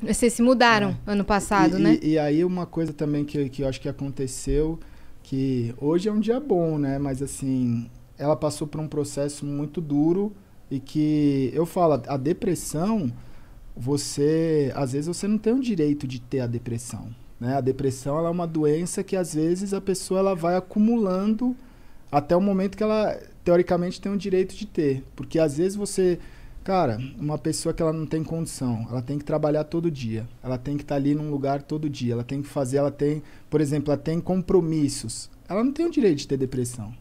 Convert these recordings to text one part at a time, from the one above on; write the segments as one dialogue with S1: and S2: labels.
S1: Vocês se mudaram ano passado, né?
S2: E aí uma coisa também que eu acho que aconteceu, que hoje é um dia bom, né? Mas assim, ela passou por um processo muito duro e que, eu falo, a depressão, às vezes você não tem o direito de ter a depressão, né? A depressão, ela é uma doença que às vezes a pessoa ela vai acumulando até o momento que ela, teoricamente, tem o direito de ter. Porque às vezes você... Cara, uma pessoa que ela não tem condição, ela tem que trabalhar todo dia, ela tem que estar ali num lugar todo dia, ela tem que fazer, ela tem, por exemplo, ela tem compromissos. Ela não tem o direito de ter depressão.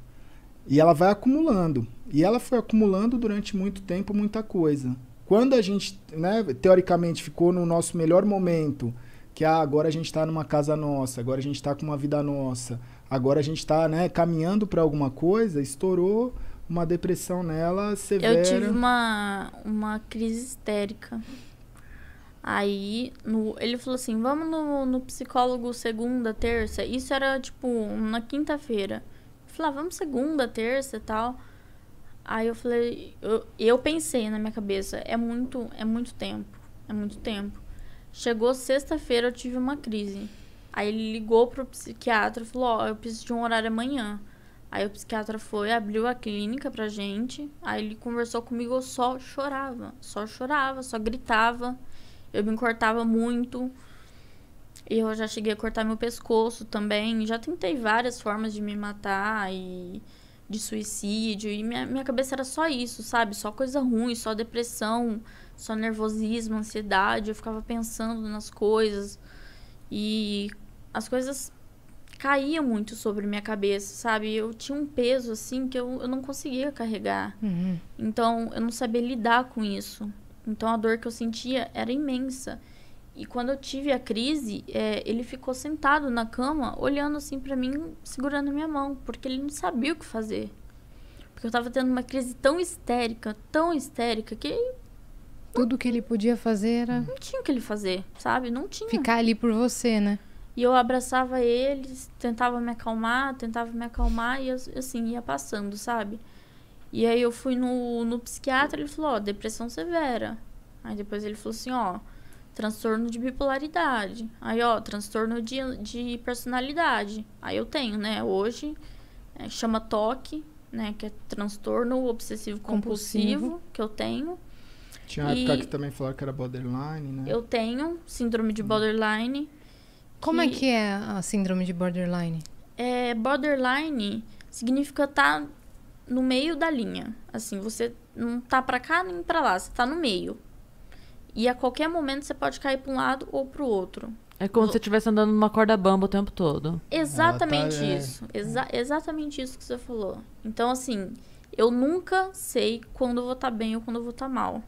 S2: E ela vai acumulando. E ela foi acumulando durante muito tempo muita coisa. Quando a gente, né, teoricamente, ficou no nosso melhor momento, que agora a gente está numa casa nossa, agora a gente está com uma vida nossa, agora a gente está, né, caminhando para alguma coisa, estourou uma depressão nela severa.
S3: Eu tive uma crise histérica. Aí, ele falou assim, vamos no psicólogo segunda, terça. Isso era, tipo, na quinta-feira. Eu falei, vamos segunda, terça e tal. Aí eu falei, eu pensei na minha cabeça, é muito tempo, é muito tempo. Chegou sexta-feira, eu tive uma crise. Aí ele ligou pro psiquiatra e falou, eu preciso de um horário amanhã. Aí o psiquiatra foi, abriu a clínica pra gente. Aí ele conversou comigo, eu só chorava, só gritava. Eu me cortava muito. Eu já cheguei a cortar meu pescoço também. Já tentei várias formas de me matar e de suicídio. E minha cabeça era só isso, sabe? Só coisa ruim, só depressão, só nervosismo, ansiedade. Eu ficava pensando nas coisas. E as coisas caía muito sobre minha cabeça, sabe? Eu tinha um peso, assim, que eu não conseguia carregar.
S1: Uhum.
S3: Então, eu não sabia lidar com isso. Então, a dor que eu sentia era imensa. E quando eu tive a crise, ele ficou sentado na cama, olhando assim pra mim, segurando a minha mão, porque ele não sabia o que fazer. Porque eu tava tendo uma crise tão histérica, que
S1: Tudo que ele podia fazer era
S3: não tinha o que ele fazer, sabe? Não tinha.
S1: ficar ali por você, né?
S3: E eu abraçava eles, tentava me acalmar, e assim, ia passando, sabe? E aí eu fui no psiquiatra, ele falou, depressão severa. Aí depois ele falou assim, transtorno de bipolaridade. Aí, transtorno de personalidade. Aí eu tenho, né, hoje, chama TOC, né, que é transtorno obsessivo compulsivo, que eu tenho.
S2: Tinha uma época que também falaram que era borderline, né?
S3: Eu tenho síndrome de borderline.
S1: Como é que é a síndrome de borderline?
S3: Borderline significa estar no meio da linha. Assim, você não tá pra cá nem pra lá, você tá no meio. E a qualquer momento você pode cair pra um lado ou pro outro.
S4: É como se você estivesse andando numa corda bamba o tempo todo.
S3: Exatamente isso. Exatamente isso que você falou. Então, assim, eu nunca sei quando eu vou estar bem ou quando eu vou estar mal.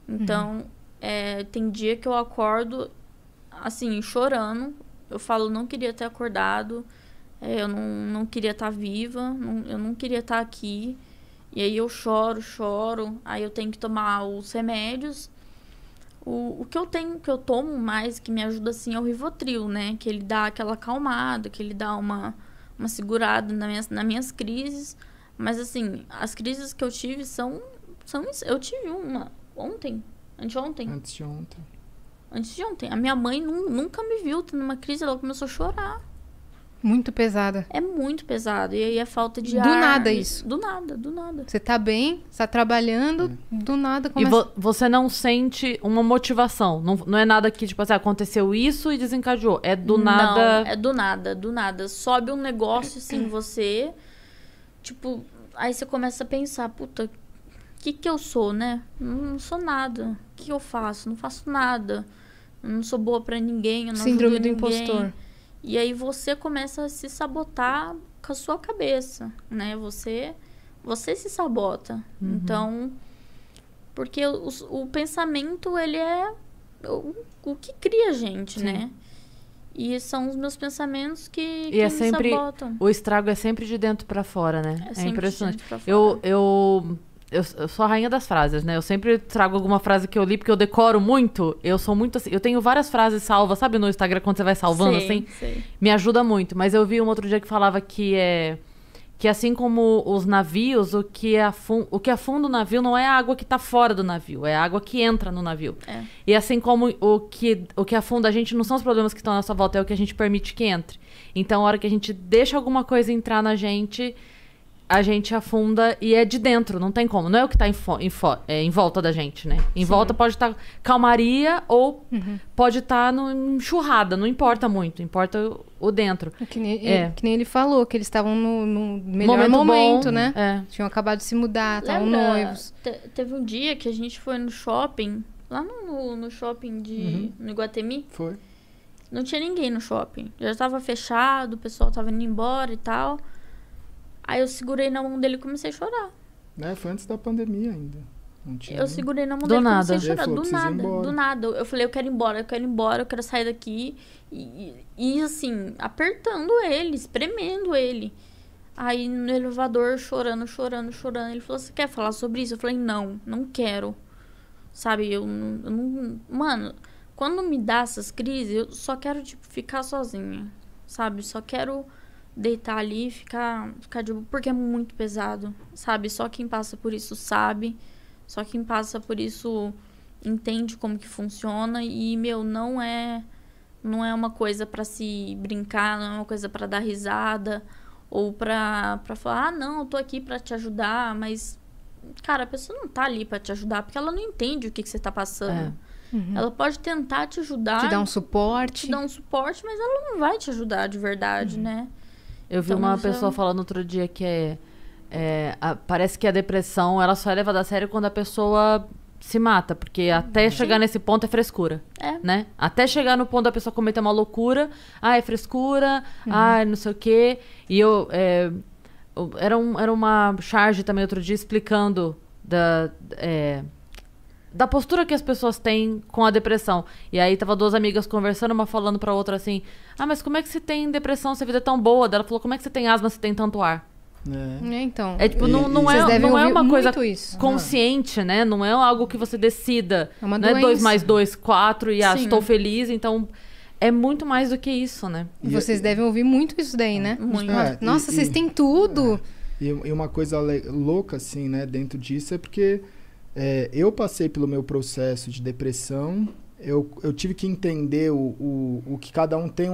S3: Então, tem dia que eu acordo, assim, chorando. Eu falo, não queria ter acordado. Eu não queria estar viva. Eu não queria estar aqui. E aí eu choro. Aí eu tenho que tomar os remédios. O que eu tomo mais, que me ajuda, assim, é o Rivotril, né? Que ele dá aquela acalmada, que ele dá uma segurada nas minhas crises. Mas, assim, as crises que eu tive são... Eu tive uma ontem, anteontem.
S2: Antes de ontem.
S3: A minha mãe nunca me viu tendo uma crise, ela começou a chorar.
S1: Muito pesada.
S3: É muito pesado. E aí é falta de ar.
S1: Do nada isso.
S3: Do nada.
S1: Você tá bem, você tá trabalhando, do nada
S4: E
S1: começa...
S4: você não sente uma motivação. Não é nada que, tipo assim, aconteceu isso e desencadeou. É do nada.
S3: Não, é do nada. Sobe um negócio assim em você. Tipo, aí você começa a pensar, puta, o que eu sou, né? Não sou nada. O que eu faço? Não faço nada. Eu não sou boa pra ninguém, eu não
S1: Síndrome
S3: ajudo
S1: do
S3: ninguém.
S1: impostor.
S3: E aí você começa a se sabotar com a sua cabeça, né? Você se sabota.
S4: Uhum.
S3: Então, porque o pensamento, ele é o que cria a gente, né? E são os meus pensamentos que me sabotam.
S4: O estrago é sempre de dentro pra fora, né? É impressionante. Eu sou a rainha das frases, né? Eu sempre trago alguma frase que eu li, porque eu decoro muito. Eu sou muito assim. Eu tenho várias frases salvas, sabe, no Instagram, quando você vai salvando, assim?
S3: Sei.
S4: Me ajuda muito. Mas eu vi um outro dia que falava que que assim como os navios, o que afunda o navio não é a água que está fora do navio, é a água que entra no navio. E assim como o que afunda a gente não são os problemas que estão à nossa volta, é o que a gente permite que entre. Então, a hora que a gente deixa alguma coisa entrar na gente, a gente afunda e é de dentro, não tem como. Não é o que está em volta da gente, né? Em volta pode estar calmaria ou pode estar enxurrada, não importa muito, importa o dentro.
S1: Que nem ele falou, que eles estavam no melhor momento, bom, né? Tinham acabado de se mudar, estavam noivos.
S3: Teve um dia que a gente foi no shopping, lá no shopping no Iguatemi.
S2: Foi.
S3: Não tinha ninguém no shopping. Já estava fechado, o pessoal estava indo embora e tal. Aí eu segurei na mão dele e comecei a chorar.
S2: Foi antes da pandemia ainda. Não tinha
S3: segurei na mão dele e comecei a chorar.
S2: Falou,
S3: do nada. Eu falei, eu quero ir embora, eu quero sair daqui. E assim, apertando ele, espremendo ele. Aí no elevador, chorando. Ele falou, você quer falar sobre isso? Eu falei, não quero. Sabe, eu não... Mano, quando me dá essas crises, eu só quero, tipo, ficar sozinha. Sabe, só quero... deitar ali e ficar de boa, porque é muito pesado, sabe? Só quem passa por isso sabe, só quem passa por isso entende como que funciona e, não é uma coisa pra se brincar, não é uma coisa pra dar risada ou pra falar, não, eu tô aqui pra te ajudar, mas, cara, a pessoa não tá ali pra te ajudar, porque ela não entende o que você tá passando. Ela pode tentar te ajudar.
S1: Te dar um suporte.
S3: Mas ela não vai te ajudar de verdade, né?
S4: Eu vi uma pessoa falando outro dia que parece que a depressão ela só é levada a sério quando a pessoa se mata, porque até chegar nesse ponto é frescura, né? Até chegar no ponto da pessoa cometer uma loucura, é frescura, não sei o quê. E era uma charge também outro dia explicando da postura que as pessoas têm com a depressão. E aí tava duas amigas conversando, uma falando pra outra assim, mas como é que você tem depressão se a vida é tão boa? Ela falou, como é que você tem asma se tem tanto ar?
S1: Então.
S4: Tipo, não é uma coisa consciente, né? Não é algo que você decida.
S1: É uma
S4: não
S1: doença.
S4: É 2 mais 2, 4 e estou feliz, então... É muito mais do que isso, né?
S1: E vocês devem ouvir muito isso daí, né?
S3: Muito.
S1: Nossa, vocês têm tudo.
S2: E uma coisa louca, assim, né? Dentro disso é porque... eu passei pelo meu processo de depressão, eu tive que entender o que cada um tem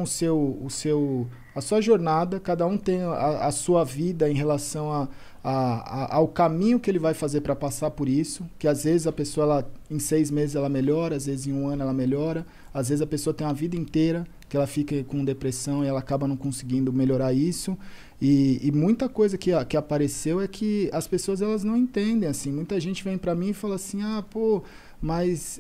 S2: a sua jornada, cada um tem a sua vida em relação ao caminho que ele vai fazer para passar por isso, que às vezes a pessoa em 6 meses ela melhora, às vezes em 1 ano ela melhora, às vezes a pessoa tem uma vida inteira que ela fica com depressão e ela acaba não conseguindo melhorar isso. E muita coisa que apareceu é que as pessoas elas não entendem, assim. Muita gente vem pra mim e fala assim, mas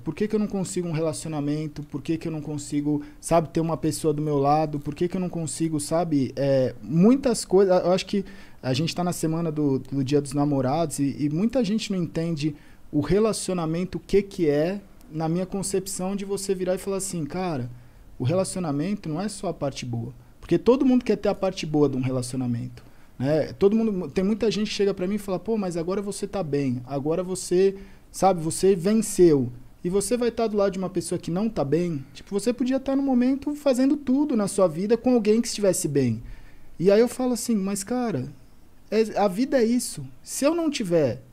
S2: por que eu não consigo um relacionamento? Por que eu não consigo, sabe, ter uma pessoa do meu lado? Por que eu não consigo, sabe, muitas coisas. Eu acho que a gente tá na semana do Dia dos Namorados e muita gente não entende o relacionamento, o que é, na minha concepção, de você virar e falar assim, cara, o relacionamento não é só a parte boa. Porque todo mundo quer ter a parte boa de um relacionamento, né? Tem muita gente que chega pra mim e fala, mas agora você tá bem, agora você, sabe, você venceu. E você vai estar do lado de uma pessoa que não tá bem, tipo, você podia estar no momento fazendo tudo na sua vida com alguém que estivesse bem. E aí eu falo assim, mas cara, a vida é isso. Se eu não tiver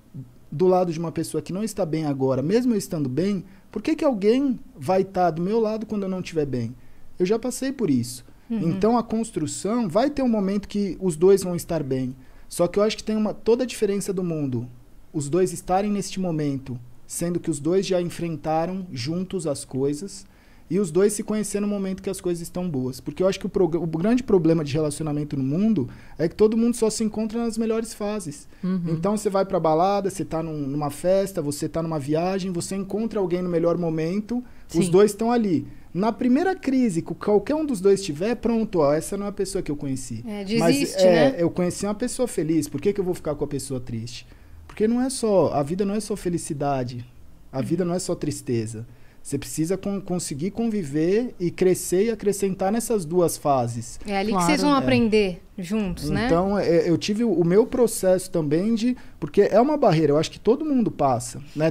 S2: do lado de uma pessoa que não está bem agora, mesmo eu estando bem, por que alguém vai estar do meu lado quando eu não estiver bem? Eu já passei por isso. Então a construção vai ter um momento que os dois vão estar bem. Só que eu acho que tem toda a diferença do mundo. Os dois estarem neste momento, sendo que os dois já enfrentaram juntos as coisas e os dois se conhecendo no momento que as coisas estão boas. Porque eu acho que o grande problema de relacionamento no mundo é que todo mundo só se encontra nas melhores fases. Então você vai pra balada, você tá numa festa, você tá numa viagem, você encontra alguém no melhor momento, os dois estão ali. Na primeira crise que qualquer um dos dois tiver, pronto, essa não é a pessoa que eu conheci.
S1: Desiste, né?
S2: Eu conheci uma pessoa feliz, por que eu vou ficar com a pessoa triste? Porque a vida não é só felicidade, a vida não é só tristeza. Você precisa conseguir conviver e crescer e acrescentar nessas duas fases.
S1: É ali que vocês vão aprender juntos, né?
S2: Então, eu tive o meu processo também porque é uma barreira, eu acho que todo mundo passa, né?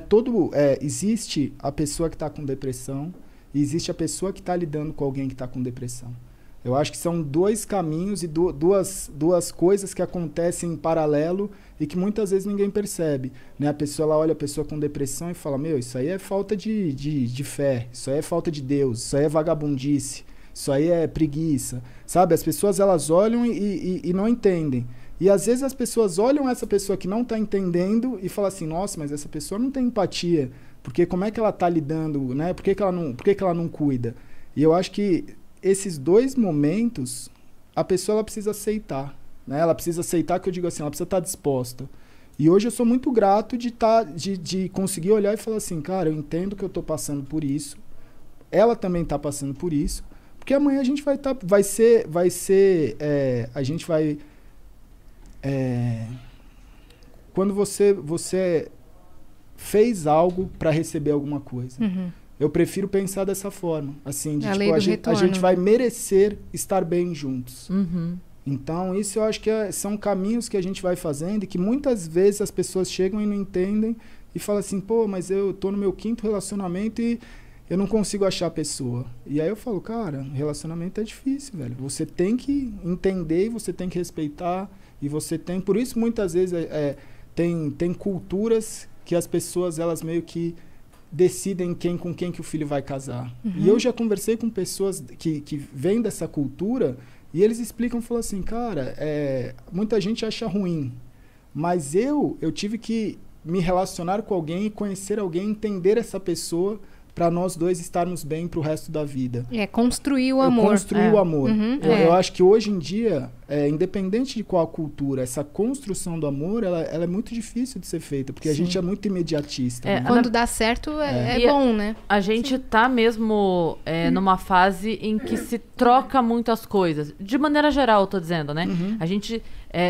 S2: Existe a pessoa que está com depressão, e existe a pessoa que está lidando com alguém que está com depressão. Eu acho que são dois caminhos e duas coisas que acontecem em paralelo e que muitas vezes ninguém percebe, né? A pessoa, ela olha a pessoa com depressão e fala, meu, isso aí é falta de fé, isso aí é falta de Deus, isso aí é vagabundice, isso aí é preguiça, sabe? As pessoas, elas olham e não entendem. E às vezes as pessoas olham essa pessoa que não está entendendo e falam assim, nossa, mas essa pessoa não tem empatia, porque como é que ela está lidando, né? Por que ela não cuida? E eu acho que esses dois momentos, a pessoa, ela precisa aceitar, né? Ela precisa aceitar, que eu digo assim, ela precisa estar disposta. E hoje eu sou muito grato de conseguir olhar e falar assim, cara, eu entendo que eu estou passando por isso, ela também está passando por isso, porque amanhã a gente quando você fez algo para receber alguma coisa. Eu prefiro pensar dessa forma, assim, de tipo, a gente vai merecer estar bem juntos. Então, isso eu acho que são caminhos que a gente vai fazendo e que muitas vezes as pessoas chegam e não entendem e falam assim, pô, mas eu tô no meu 5º relacionamento e eu não consigo achar a pessoa. E aí eu falo, cara, relacionamento é difícil, velho. Você tem que entender e você tem que respeitar e você tem... Por isso, muitas vezes, tem culturas que as pessoas, elas meio que decidem com quem que o filho vai casar. E eu já conversei com pessoas que vêm dessa cultura e eles explicam, falam assim, cara, muita gente acha ruim, mas eu tive que me relacionar com alguém, conhecer alguém, entender essa pessoa para nós dois estarmos bem pro resto da vida.
S1: Construir o amor.
S2: Construir o amor. Eu acho que hoje em dia, independente de qual cultura, essa construção do amor, ela é muito difícil de ser feita, porque a gente é muito imediatista. Né?
S1: Quando dá certo, é bom, né?
S4: A gente tá mesmo numa fase em que se troca muitas coisas. De maneira geral, eu tô dizendo, né? A gente...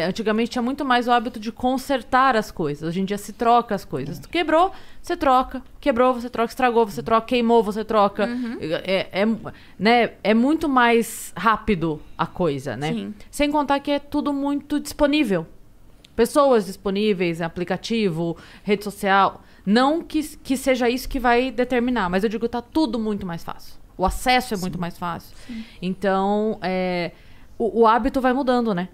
S4: antigamente tinha muito mais o hábito de consertar as coisas. Hoje em dia se troca as coisas. Tu quebrou, você troca. Quebrou, você troca. Estragou, você troca. Queimou, você troca. Né? É muito mais rápido a coisa, né?
S3: Sim.
S4: Sem contar que é tudo muito disponível. Pessoas disponíveis, aplicativo, rede social. Não que seja isso que vai determinar, mas eu digo que tá tudo muito mais fácil. O acesso é muito mais fácil. Sim. Então, o hábito vai mudando, né?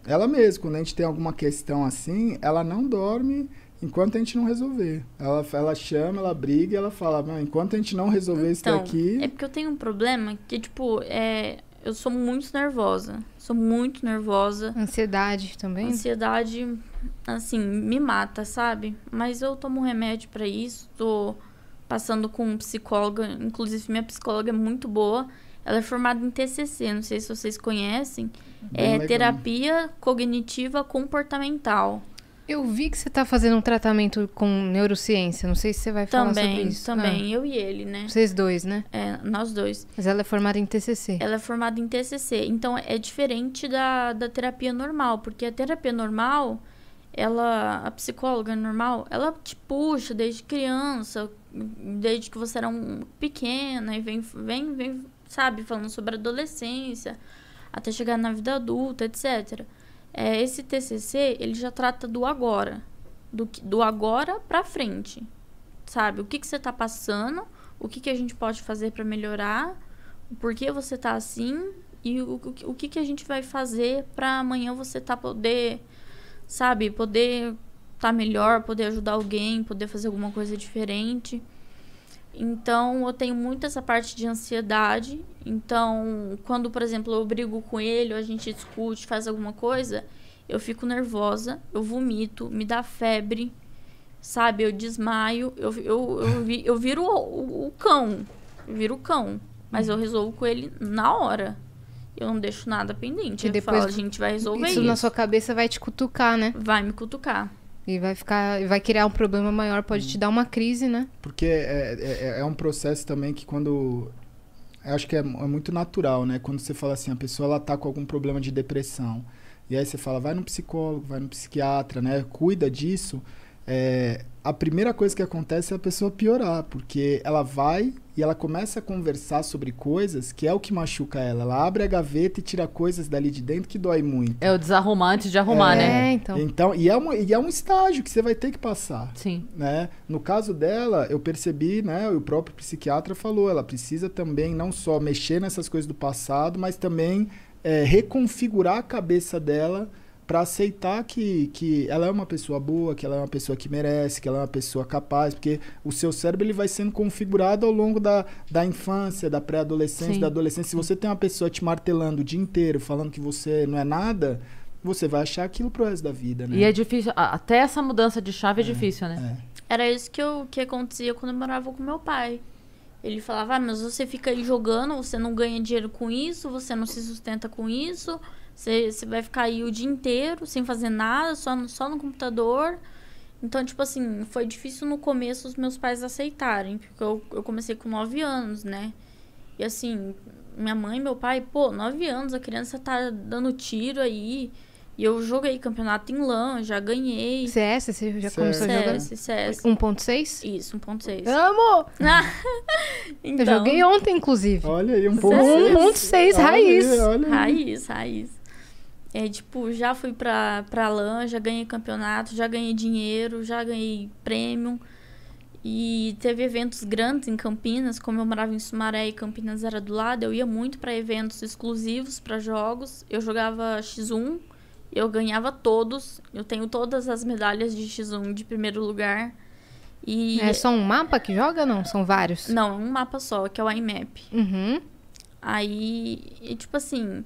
S2: Ela mesma, quando a gente tem alguma questão assim, ela não dorme enquanto a gente não resolver. Ela chama, ela briga e ela fala, enquanto a gente não resolver isso daqui...
S3: É porque eu tenho um problema que, tipo, eu sou muito nervosa. Sou muito nervosa.
S1: Ansiedade também?
S3: Ansiedade, assim, me mata, sabe? Mas eu tomo remédio pra isso, tô passando com um psicóloga, inclusive minha psicóloga é muito boa. Ela é formada em TCC, não sei se vocês conhecem. Terapia Cognitiva Comportamental.
S1: Eu vi que você tá fazendo um tratamento com neurociência. Não sei se você vai falar sobre isso.
S3: Também, eu e ele, né?
S1: Vocês dois, né?
S3: Nós dois.
S1: Mas ela é formada em TCC.
S3: Ela é formada em TCC. Então, é diferente da terapia normal. Porque a terapia normal, a psicóloga normal, ela te puxa desde criança, desde que você era pequena, e vem, sabe, falando sobre a adolescência, até chegar na vida adulta, etc. Esse TCC, ele já trata do agora. Do agora pra frente. Sabe? O que você tá passando, o que a gente pode fazer pra melhorar, o porquê você tá assim e o que a gente vai fazer pra amanhã você poder tá melhor, poder ajudar alguém, poder fazer alguma coisa diferente. Então, eu tenho muito essa parte de ansiedade. Então, quando, por exemplo, eu brigo com ele, ou a gente discute, faz alguma coisa, eu fico nervosa, eu vomito, me dá febre, sabe? Eu desmaio, eu viro o cão. Eu viro o cão, mas eu resolvo com ele na hora. Eu não deixo nada pendente. Eu falo, a gente vai resolver isso.
S1: Isso na sua cabeça vai te cutucar, né?
S3: Vai me cutucar.
S1: E vai criar um problema maior, pode te dar uma crise, né?
S2: Porque é um processo também que quando... Eu acho que é muito natural, né? Quando você fala assim, a pessoa ela tá com algum problema de depressão. E aí você fala, vai no psicólogo, vai no psiquiatra, né? Cuida disso. a primeira coisa que acontece é a pessoa piorar, porque ela vai e ela começa a conversar sobre coisas que é o que machuca ela. Ela abre a gaveta e tira coisas dali de dentro que dói muito.
S4: É o desarrumar antes de arrumar, né?
S2: Então, e é um estágio que você vai ter que passar.
S4: Sim.
S2: Né? No caso dela, eu percebi, né? O próprio psiquiatra falou, ela precisa também não só mexer nessas coisas do passado, mas também reconfigurar a cabeça dela para aceitar que ela é uma pessoa boa, que ela é uma pessoa que merece, que ela é uma pessoa capaz, porque o seu cérebro ele vai sendo configurado ao longo da infância, da pré-adolescência, da adolescência. Se você tem uma pessoa te martelando o dia inteiro, falando que você não é nada, você vai achar aquilo pro resto da vida, né?
S4: E é difícil, até essa mudança de chave é difícil, né?
S3: Era isso que acontecia quando eu morava com meu pai. Ele falava, mas você fica aí jogando, você não ganha dinheiro com isso, você não se sustenta com isso... Você vai ficar aí o dia inteiro sem fazer nada, só no computador. Então, tipo assim, foi difícil no começo os meus pais aceitarem. Porque eu comecei com 9 anos, né? E assim, minha mãe e meu pai, 9 anos, a criança tá dando tiro aí. E eu joguei campeonato em LAN, já ganhei.
S1: CS, você já começou a jogar?
S3: CS.
S1: 1.6?
S3: Isso, 1.6.
S1: Amo!
S3: Então,
S1: eu joguei ontem, inclusive.
S2: Olha aí, 1.6
S1: raiz.
S3: Raiz. Tipo, já fui pra LAN, já ganhei campeonato, já ganhei dinheiro, já ganhei prêmio. E teve eventos grandes em Campinas, como eu morava em Sumaré e Campinas era do lado, eu ia muito pra eventos exclusivos, pra jogos. Eu jogava X1, eu ganhava todos. Eu tenho todas as medalhas de X1 de primeiro lugar. E
S1: é só um mapa que joga ou não? São vários?
S3: Não, um mapa só, que é o IMAP. Aí, tipo assim...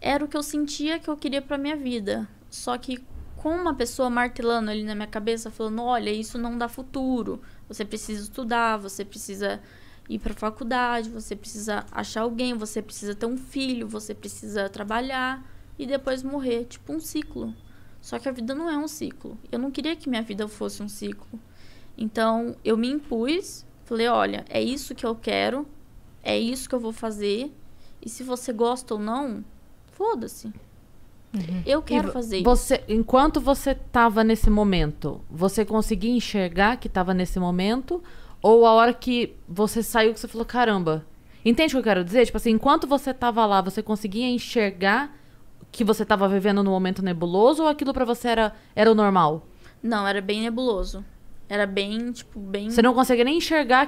S3: Era o que eu sentia que eu queria pra minha vida. Só que com uma pessoa martelando ali na minha cabeça, falando, olha, isso não dá futuro. Você precisa estudar, você precisa ir pra faculdade, você precisa achar alguém, você precisa ter um filho, você precisa trabalhar e depois morrer. Tipo um ciclo. Só que a vida não é um ciclo. Eu não queria que minha vida fosse um ciclo. Então, eu me impus, falei, olha, é isso que eu quero, é isso que eu vou fazer. E se você gosta ou não... Foda-se. Eu quero fazer isso.
S4: Enquanto você tava nesse momento, você conseguia enxergar que tava nesse momento? Ou a hora que você saiu, que você falou, caramba. Entende o que eu quero dizer? Tipo assim, enquanto você tava lá, você conseguia enxergar que você tava vivendo num momento nebuloso? Ou aquilo pra você era o normal?
S3: Não, era bem nebuloso. Era bem, tipo, bem...
S4: Você não conseguia nem enxergar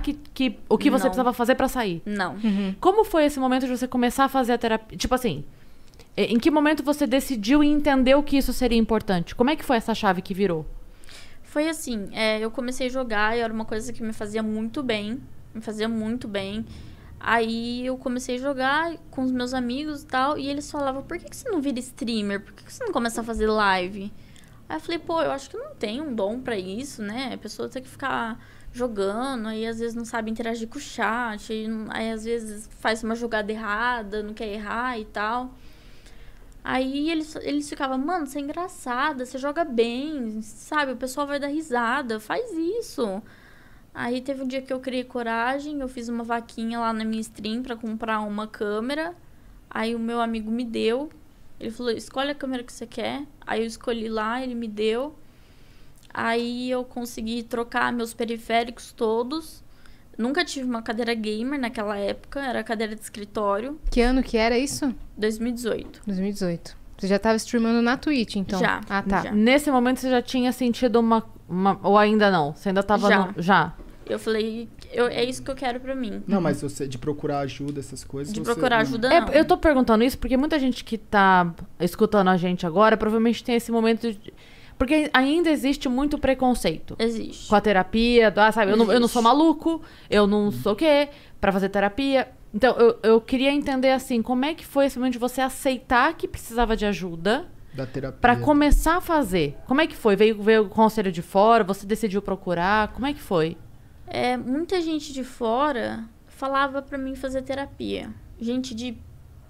S4: o que você precisava fazer pra sair?
S3: Não.
S4: Como foi esse momento de você começar a fazer a terapia? Tipo assim... Em que momento você decidiu e entendeu que isso seria importante? Como é que foi essa chave que virou?
S3: Foi assim, eu comecei a jogar e era uma coisa que me fazia muito bem. Aí eu comecei a jogar com os meus amigos e tal, e eles falavam, por que você não vira streamer? Por que você não começa a fazer live? Aí eu falei, eu acho que eu não tenho um dom pra isso, né? A pessoa tem que ficar jogando, aí às vezes não sabe interagir com o chat, aí às vezes faz uma jogada errada, não quer errar e tal... Aí eles ficavam, mano, você é engraçada, você joga bem, sabe? O pessoal vai dar risada, faz isso. Aí teve um dia que eu criei coragem, eu fiz uma vaquinha lá na minha stream pra comprar uma câmera. Aí o meu amigo me deu, ele falou, escolhe a câmera que você quer. Aí eu escolhi lá, ele me deu. Aí eu consegui trocar meus periféricos todos. Nunca tive uma cadeira gamer naquela época, era cadeira de escritório.
S1: Que ano que era isso?
S3: 2018.
S1: 2018. Você já estava streamando na Twitch, então?
S3: Já.
S1: Ah, tá.
S3: Já.
S4: Nesse momento você já tinha sentido uma... Ou ainda não? Você ainda estava
S3: Já. Eu falei, é isso que eu quero pra mim.
S2: Não, mas você, de procurar ajuda, essas coisas...
S3: Procurar ajuda, não.
S4: Eu tô perguntando isso porque muita gente que tá escutando a gente agora provavelmente tem esse momento de... Porque ainda existe muito preconceito.
S3: Existe.
S4: Com a terapia, sabe? Eu não sou maluco, eu não sou o quê, pra fazer terapia. Então, eu queria entender, assim, como é que foi esse momento de você aceitar que precisava de ajuda
S2: da terapia
S4: pra começar a fazer. Como é que foi? Veio o conselho de fora, você decidiu procurar, como é que foi?
S3: Muita gente de fora falava pra mim fazer terapia. Gente de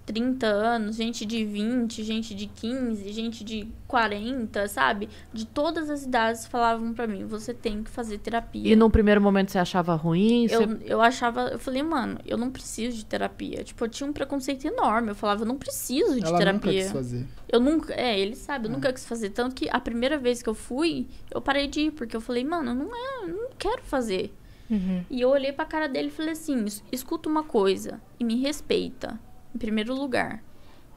S3: 30 anos, gente de 20, gente de 15, gente de 40, sabe? De todas as idades falavam pra mim, você tem que fazer terapia.
S4: E num primeiro momento você achava ruim?
S3: Eu achava, eu falei, mano, eu não preciso de terapia. Tipo, eu tinha um preconceito enorme. Eu falava, eu não preciso de terapia.
S2: Nunca quis fazer.
S3: Eu nunca, ele sabe, eu nunca quis fazer. Tanto que a primeira vez que eu fui, eu parei de ir, porque eu falei, mano, eu não quero fazer. E eu olhei pra cara dele e falei assim, escuta uma coisa e me respeita. Em primeiro lugar,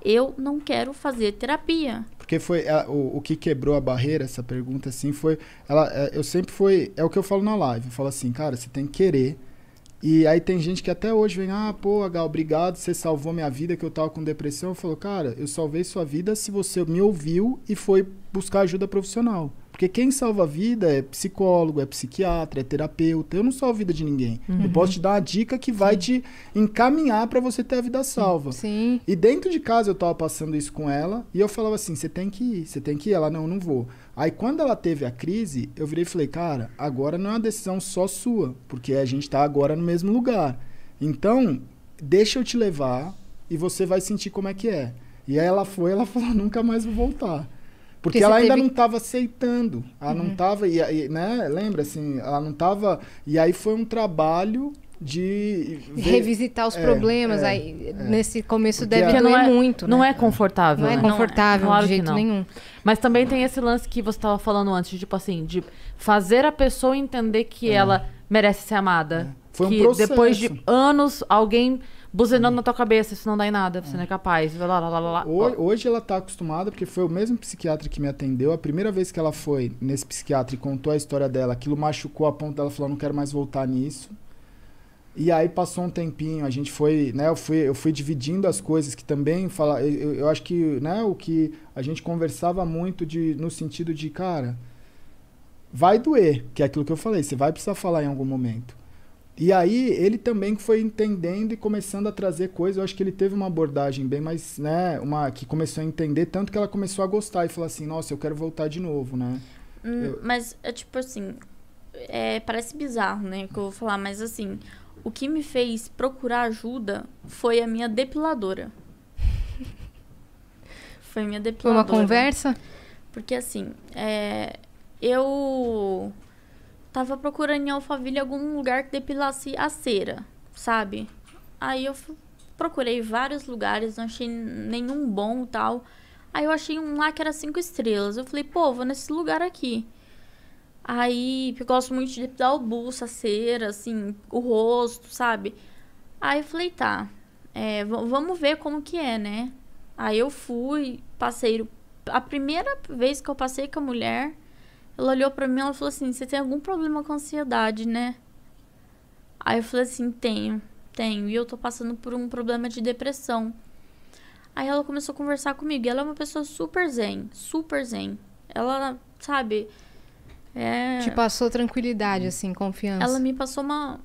S3: eu não quero fazer terapia.
S2: Porque foi o que quebrou a barreira, essa pergunta, assim, foi... eu sempre fui... É o que eu falo na live. Eu falo assim, cara, você tem que querer. E aí tem gente que até hoje vem, pô, Gal, obrigado, você salvou minha vida, que eu tava com depressão. Eu falo, cara, eu salvei sua vida se você me ouviu e foi buscar ajuda profissional. Porque quem salva a vida é psicólogo, é psiquiatra, é terapeuta. Eu não salvo a vida de ninguém. Eu posso te dar uma dica que vai te encaminhar para você ter a vida salva.
S1: Sim.
S2: E dentro de casa eu tava passando isso com ela e eu falava assim, você tem que ir. Ela, não vou. Aí quando ela teve a crise, eu virei e falei, cara, agora não é uma decisão só sua, porque a gente tá agora no mesmo lugar. Então, deixa eu te levar e você vai sentir como é que é. E aí ela falou, nunca mais vou voltar. Porque ela ainda não estava aceitando. Ela não estava, né? Lembra, assim, ela não estava... E aí foi um trabalho de...
S1: revisitar os problemas. Aí, nesse começo deve doer muito, né?
S4: Não é confortável,
S1: Não é confortável,
S4: claro
S1: de jeito nenhum.
S4: Mas também tem esse lance que você estava falando antes, tipo assim, de fazer a pessoa entender que ela merece ser amada.
S2: Foi um
S4: que
S2: processo.
S4: Depois de anos, alguém... buzinando na tua cabeça, isso não dá em nada, você não é capaz.
S2: Hoje ela tá acostumada, porque foi o mesmo psiquiatra que me atendeu. A primeira vez que ela foi nesse psiquiatra e contou a história dela, aquilo machucou a ponto dela falar, não quero mais voltar nisso. E aí passou um tempinho, a gente foi, né, eu fui dividindo as coisas que também eu acho que, né, o que a gente conversava muito no sentido de, cara, vai doer, que é aquilo que eu falei, você vai precisar falar em algum momento. E aí, ele também foi entendendo e começando a trazer coisas. Eu acho que ele teve uma abordagem bem mais, né, que começou a entender, tanto que ela começou a gostar e falou assim, nossa, eu quero voltar de novo, né?
S3: Mas, é tipo assim, parece bizarro, né, que eu vou falar, mas assim, o que me fez procurar ajuda foi a minha depiladora. Foi a minha depiladora.
S1: Foi uma conversa?
S3: Porque assim, eu... tava procurando em Alphaville algum lugar que depilasse a cera, sabe? Aí eu procurei vários lugares, não achei nenhum bom e tal. Aí eu achei um lá que era 5 estrelas. Eu falei, pô, vou nesse lugar aqui. Aí, eu gosto muito de depilar o buço, a cera, assim, o rosto, sabe? Aí eu falei, tá, vamos ver como que é, né? Aí eu fui, passei... A primeira vez que eu passei com a mulher... Ela olhou pra mim e ela falou assim, você tem algum problema com ansiedade, né? Aí eu falei assim, tenho. E eu tô passando por um problema de depressão. Aí ela começou a conversar comigo. E ela é uma pessoa super zen. Ela, sabe...
S1: Te passou tranquilidade, assim, confiança.
S3: Ela me passou uma...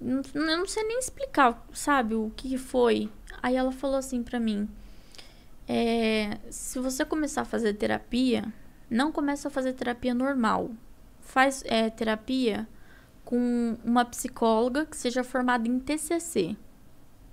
S3: Eu não sei nem explicar, sabe, o que foi. Aí ela falou assim pra mim... se você começar a fazer terapia... Não começa a fazer terapia normal. Faz terapia com uma psicóloga que seja formada em TCC.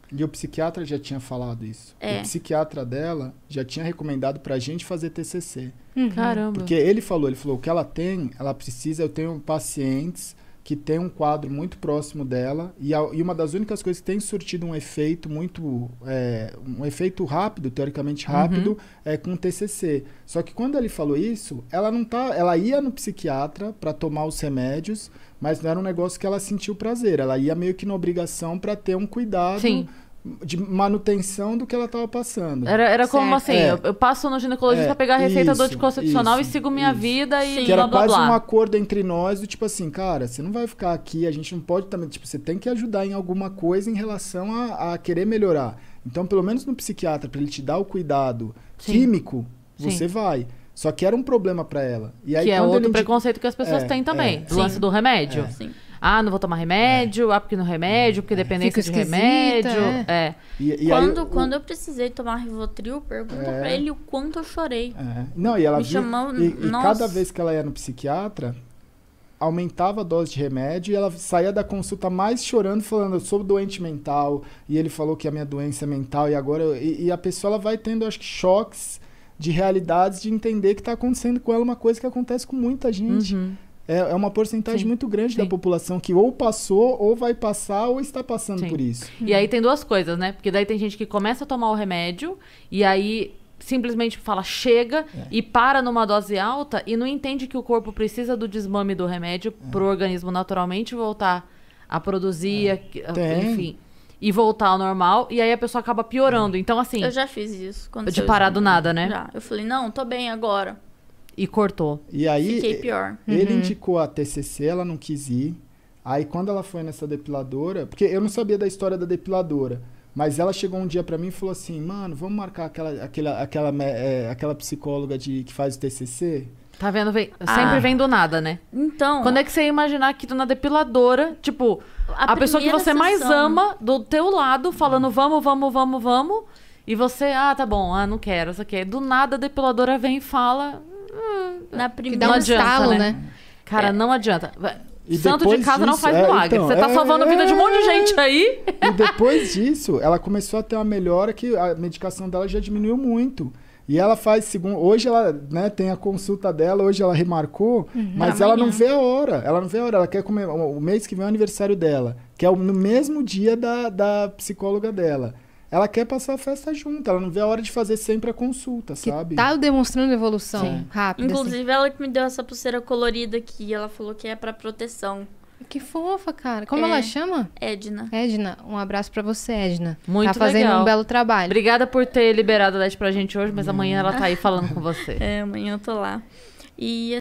S2: E o psiquiatra já tinha falado isso. O psiquiatra dela já tinha recomendado pra gente fazer TCC.
S4: Caramba.
S2: Porque ele falou, o que ela tem, ela precisa... Eu tenho pacientes que tem um quadro muito próximo dela e uma das únicas coisas que tem surtido um efeito muito... um efeito rápido, teoricamente rápido, é com o TCC. Só que quando ele falou isso, ela ia no psiquiatra para tomar os remédios, mas não era um negócio que ela sentiu prazer. Ela ia meio que na obrigação para ter um cuidado... Sim. De manutenção do que ela estava passando.
S4: Era como assim, eu passo no ginecologista para pegar a receita do anticoncepcional e sigo minha vida e
S2: que blá, blá, era quase um acordo entre nós do tipo assim, cara, você não vai ficar aqui, a gente não pode também, tipo, você tem que ajudar em alguma coisa em relação a querer melhorar. Então, pelo menos no psiquiatra, para ele te dar o cuidado químico, você vai. Só que era um problema para ela. E aí,
S4: que é outro preconceito que as pessoas têm também, do lance do remédio.
S3: Sim.
S4: Ah, não vou tomar remédio, porque no remédio, porque dependência de remédio.
S3: Quando eu precisei tomar Rivotril, pergunta pra ele o quanto eu chorei.
S2: Não, e ela
S3: me chamou,
S2: e cada vez que ela ia no psiquiatra, aumentava a dose de remédio e ela saía da consulta mais chorando, falando, eu sou doente mental, e ele falou que a minha doença é mental, e agora... E a pessoa ela vai tendo, acho que, choques de realidades, de entender que está acontecendo com ela uma coisa que acontece com muita gente. É uma porcentagem muito grande da população que ou passou, ou vai passar, ou está passando por isso.
S4: E aí tem duas coisas, né? Porque daí tem gente que começa a tomar o remédio, e aí... simplesmente fala chega e para numa dose alta e não entende que o corpo precisa do desmame do remédio para o organismo naturalmente voltar a produzir, enfim, e voltar ao normal, e aí a pessoa acaba piorando. Então, assim...
S3: Eu já fiz isso.
S4: De parar do nada, né?
S3: Já. Eu falei, não, tô bem agora.
S4: E cortou.
S2: E aí...
S3: Fiquei pior.
S2: Ele indicou a TCC, ela não quis ir. Aí, quando ela foi nessa depiladora... Porque eu não sabia da história da depiladora. Mas ela chegou um dia pra mim e falou assim, mano, vamos marcar aquela psicóloga que faz o TCC?
S4: Tá vendo? Sempre vem do nada, né?
S3: Então...
S4: Quando é que você ia imaginar que na depiladora, tipo, a pessoa que você mais ama do teu lado, falando vamos, e você, tá bom, não quero, isso aqui. Do nada a depiladora vem e fala...
S1: Na primeira não adianta, estalo, né?
S4: Cara, não adianta.
S2: E
S4: santo de casa não faz milagre. Então, você tá salvando a vida de um monte de gente aí.
S2: E depois disso, ela começou a ter uma melhora que a medicação dela já diminuiu muito. E ela faz, hoje ela, né, tem a consulta dela, hoje ela remarcou, mas ela não vê a hora. Ela não vê a hora, ela quer comer. O mês que vem é o aniversário dela, que é no mesmo dia da psicóloga dela. Ela quer passar a festa junto, ela não vê a hora de fazer sempre a consulta, sabe?
S1: Tá demonstrando evolução rápida.
S3: Inclusive, ela que me deu essa pulseira colorida aqui, ela falou que é pra proteção.
S1: Que fofa, cara. Como ela chama?
S3: Edna.
S1: Edna, um abraço pra você, Edna.
S4: Muito legal.
S1: Tá fazendo um belo trabalho.
S4: Obrigada por ter liberado a LED pra gente hoje, mas amanhã ela tá aí falando com você.
S3: Amanhã eu tô lá. E